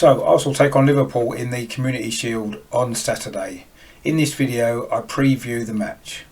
So Arsenal take on Liverpool in the Community Shield on Saturday. In this video I preview the match.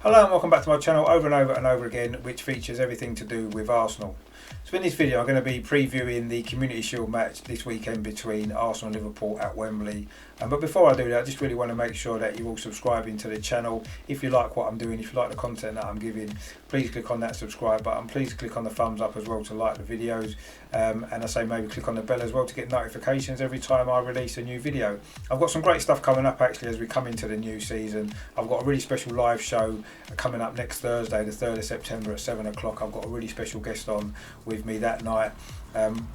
Hello and welcome back to my channel over and over again, which features everything to do with Arsenal. So in this video I'm going to be previewing the Community Shield match this weekend between Arsenal and Liverpool at Wembley. But before I do that, I just really want to make sure that you're all subscribing to the channel. If you like what I'm doing, if you like the content that I'm giving, please click on that subscribe button. Please click on the thumbs up as well to like the videos. And I say maybe click on the bell as well to get notifications every time I release a new video. I've got some great stuff coming up actually as we come into the new season. I've got a really special live show coming up next Thursday, the 3rd of September at 7 o'clock. I've got a really special guest on with me that night.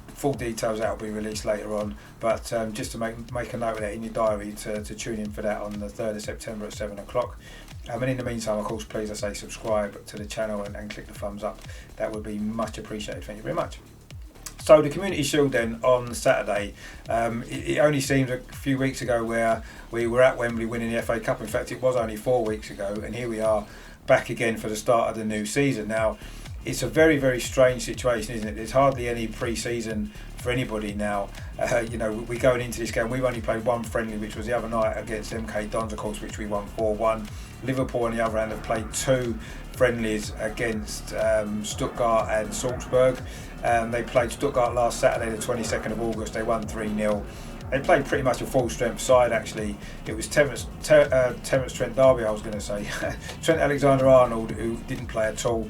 Full details that will be released later on, but just to make a note of that in your diary to tune in for that on the 3rd of September at 7 o'clock. And in the meantime, of course, please, I say, subscribe to the channel and click the thumbs up. That would be much appreciated. Thank you very much. So the Community Shield then on Saturday, it only seems a few weeks ago where we were at Wembley winning the FA Cup. In fact, it was only 4 weeks ago, and here we are back again for the start of the new season. Now, it's a very, very strange situation, isn't it? There's hardly any pre-season for anybody now. You know, we're going into this game. We've only played one friendly, which was the other night against MK Dons, of course, which we won 4-1. Liverpool, on the other hand, have played 2 friendlies against Stuttgart and Salzburg. They played Stuttgart last Saturday, the 22nd of August. They won 3-0. They played pretty much a full strength side actually. It was Terence Trent D'Arby, I was going to say. Trent Alexander-Arnold, who didn't play at all.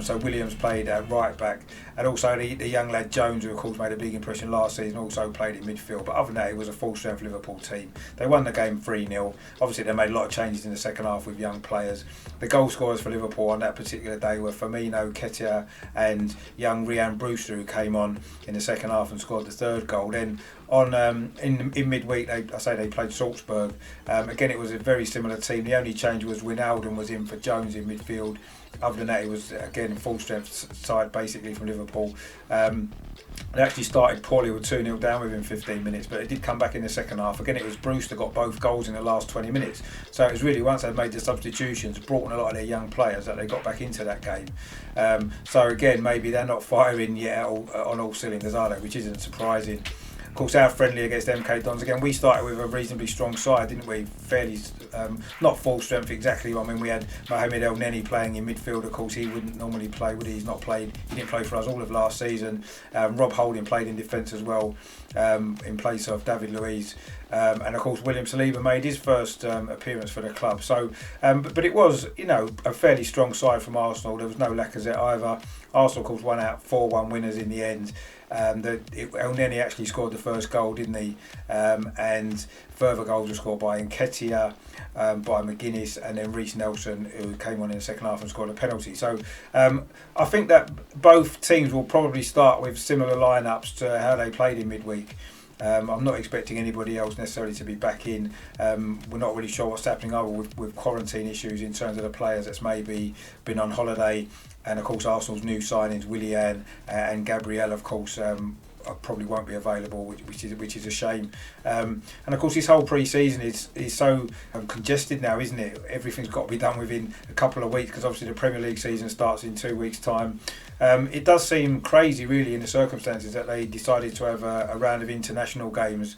So Williams played at right back, and also the young lad Jones, who of course made a big impression last season, also played in midfield. But other than that, it was a full strength Liverpool team. They won the game 3-0. Obviously they made a lot of changes in the second half with young players. The goal scorers for Liverpool on that particular day were Firmino, Nketiah and young Ryan Brewster, who came on in the second half and scored the 3rd goal. Then on in midweek they played Salzburg. Again, it was a very similar team. The only change was Wijnaldum was in for Jones in midfield. Other than that, it was again full strength side basically from Liverpool. They actually started poorly with 2-0 down within 15 minutes, but it did come back in the second half. Again, it was Brewster got both goals in the last 20 minutes. So it was really, once they'd made the substitutions, brought in a lot of their young players, that they got back into that game. So again, maybe they're not firing yet on all cylinders, are they? Which isn't surprising. Of course, our friendly against MK Dons, again, we started with a reasonably strong side, didn't we? Fairly, not full strength exactly. I mean, we had Mohamed El Neni playing in midfield. Of course, he wouldn't normally play, would he? He's not played. He didn't play for us all of last season. Rob Holding played in defence as well, in place of David Luiz. And of course, William Saliba made his first appearance for the club. So, but it was, you know, a fairly strong side from Arsenal. There was no Lacazette either. Arsenal, of course, won out 4-1 winners in the end. El Neni actually scored the first goal, didn't he? And further goals were scored by Nketiah, by McGuinness, and then Reece Nelson, who came on in the second half and scored a penalty. So I think that both teams will probably start with similar lineups to how they played in midweek. I'm not expecting anybody else necessarily to be back in. We're not really sure what's happening either with quarantine issues in terms of the players that's maybe been on holiday. And of course, Arsenal's new signings, Willian and Gabriel, of course, probably won't be available, which is a shame. And of course, this whole pre-season is so congested now, isn't it? Everything's got to be done within a couple of weeks, because obviously the Premier League season starts in 2 weeks' time. It does seem crazy, really, in the circumstances that they decided to have a round of international games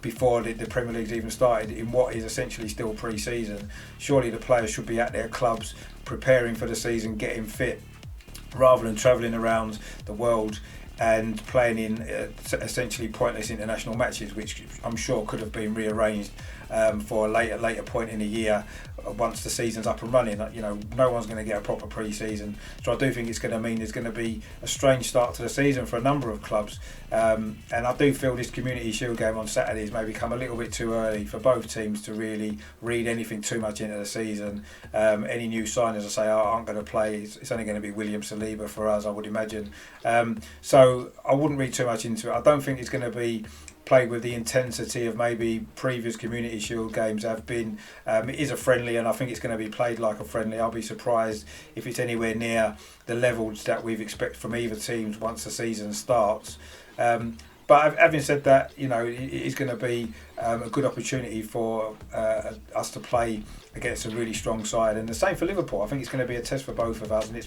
before the Premier League's even started in what is essentially still pre-season. Surely the players should be at their clubs preparing for the season, getting fit, rather than travelling around the world and playing in essentially pointless international matches, which I'm sure could have been rearranged for a later point in the year once the season's up and running. You know, no one's going to get a proper pre-season, so I do think it's going to mean there's going to be a strange start to the season for a number of clubs. And I do feel this Community Shield game on Saturday has maybe come a little bit too early for both teams to really read anything too much into the season. Any new signers, I say, aren't going to play. It's only going to be William Saliba for us, I would imagine. So I wouldn't read too much into it. I don't think it's going to be played with the intensity of maybe previous Community Shield games have been. It is a friendly, and I think it's going to be played like a friendly. I'll be surprised if it's anywhere near the levels that we've expected from either teams once the season starts. But having said that, you know, it is going to be a good opportunity for us to play against a really strong side, and the same for Liverpool. I think it's going to be a test for both of us, and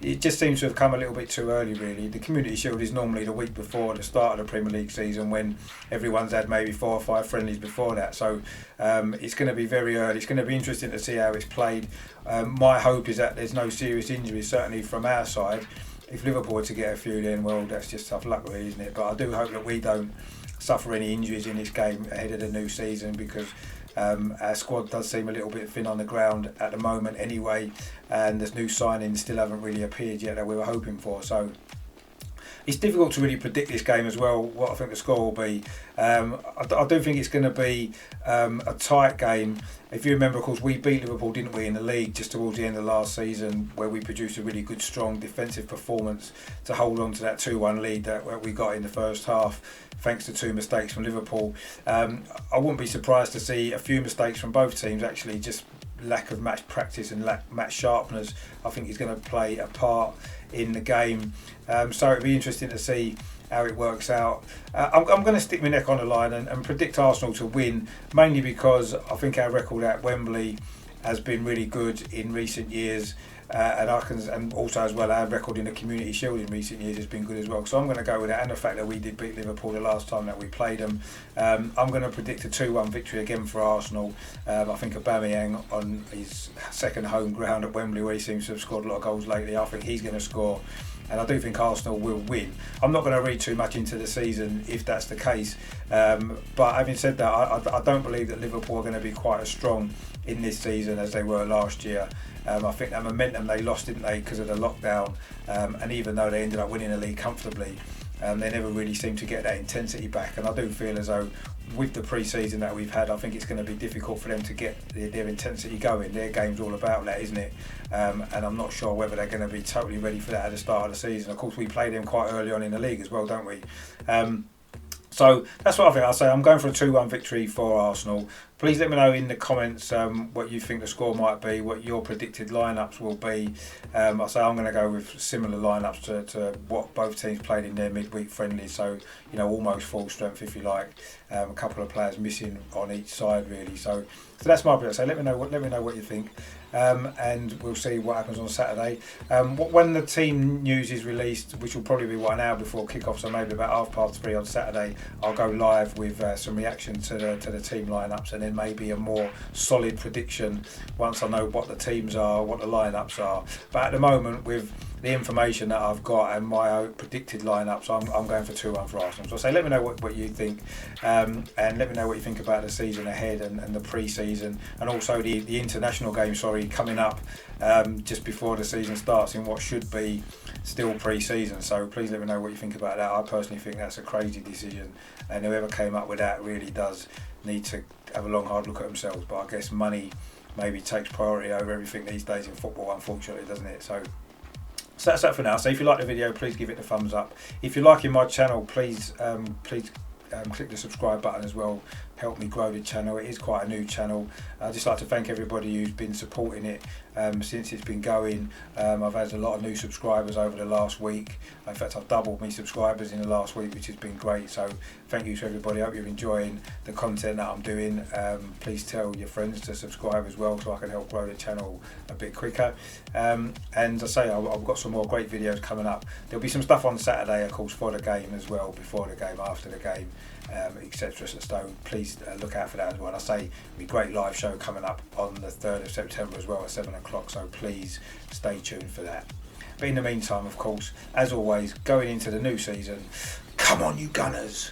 it just seems to have come a little bit too early really. The Community Shield is normally the week before the start of the Premier League season, when everyone's had maybe 4 or 5 friendlies before that, so it's going to be very early. It's going to be interesting to see how it's played. My hope is that there's no serious injuries, certainly from our side. If Liverpool were to get a few, then well, that's just tough luck really, isn't it? But I do hope that we don't suffer any injuries in this game ahead of the new season, because our squad does seem a little bit thin on the ground at the moment anyway, and there's new signings still haven't really appeared yet that we were hoping for. So it's difficult to really predict this game as well, what I think the score will be. I do think it's going to be a tight game. If you remember, of course, we beat Liverpool, didn't we, in the league just towards the end of last season, where we produced a really good, strong defensive performance to hold on to that 2-1 lead that we got in the first half, thanks to 2 mistakes from Liverpool. I wouldn't be surprised to see a few mistakes from both teams, actually. Just lack of match practice and match sharpness, I think, is going to play a part in the game. So it'll be interesting to see how it works out. I'm going to stick my neck on the line and predict Arsenal to win, mainly because I think our record at Wembley has been really good in recent years, and also as well our record in the Community Shield in recent years has been good as well. So I'm going to go with that, and the fact that we did beat Liverpool the last time that we played them. I'm going to predict a 2-1 victory again for Arsenal. I think Aubameyang, on his second home ground at Wembley, where he seems to have scored a lot of goals lately, I think he's going to score. And I do think Arsenal will win. I'm not going to read too much into the season if that's the case. But having said that, I don't believe that Liverpool are going to be quite as strong in this season as they were last year. I think that momentum they lost, didn't they, because of the lockdown. And even though they ended up winning the league comfortably, they never really seemed to get that intensity back. And I do feel as though with the pre-season that we've had, I think it's going to be difficult for them to get their intensity going. Their game's all about that, isn't it? And I'm not sure whether they're going to be totally ready for that at the start of the season. Of course, we play them quite early on in the league as well, don't we? So that's what I think. I'll say I'm going for a 2-1 victory for Arsenal. Please let me know in the comments what you think the score might be, what your predicted lineups will be. I'll say I'm going to go with similar lineups to what both teams played in their midweek friendlies. So, you know, almost full strength if you like. A couple of players missing on each side really. So that's my prediction. So let me know what you think. And we'll see what happens on Saturday. When the team news is released, which will probably be 1 hour before kick-off, so maybe about 3:30 on Saturday, I'll go live with some reaction to the team lineups, and then maybe a more solid prediction once I know what the teams are, what the lineups are. But at the moment, with the information that I've got and my predicted lineups, I'm going for 2-1 for Arsenal. So I say let me know what you think, and let me know what you think about the season ahead and the pre-season, and also the international game, coming up just before the season starts in what should be still pre-season. So please let me know what you think about that. I personally think that's a crazy decision, and whoever came up with that really does need to have a long hard look at themselves. But I guess money maybe takes priority over everything these days in football, unfortunately, doesn't it? So that's that for now. So if you like the video, please give it a thumbs up. If you're liking my channel, please click the subscribe button as well. Help me grow the channel. It is quite a new channel. I'd just like to thank everybody who's been supporting it since it's been going. I've had a lot of new subscribers over the last week. In fact, I've doubled my subscribers in the last week, which has been great. So thank you to everybody. I hope you're enjoying the content that I'm doing. Please tell your friends to subscribe as well, so I can help grow the channel a bit quicker. And I say, I've got some more great videos coming up. There'll be some stuff on Saturday, of course, for the game as well, before the game, after the game, etc. So please look out for that as well. And I say, it'll be a great live show coming up on the 3rd of September as well at 7 o'clock, so please stay tuned for that. But in the meantime, of course, as always, going into the new season, come on you Gunners!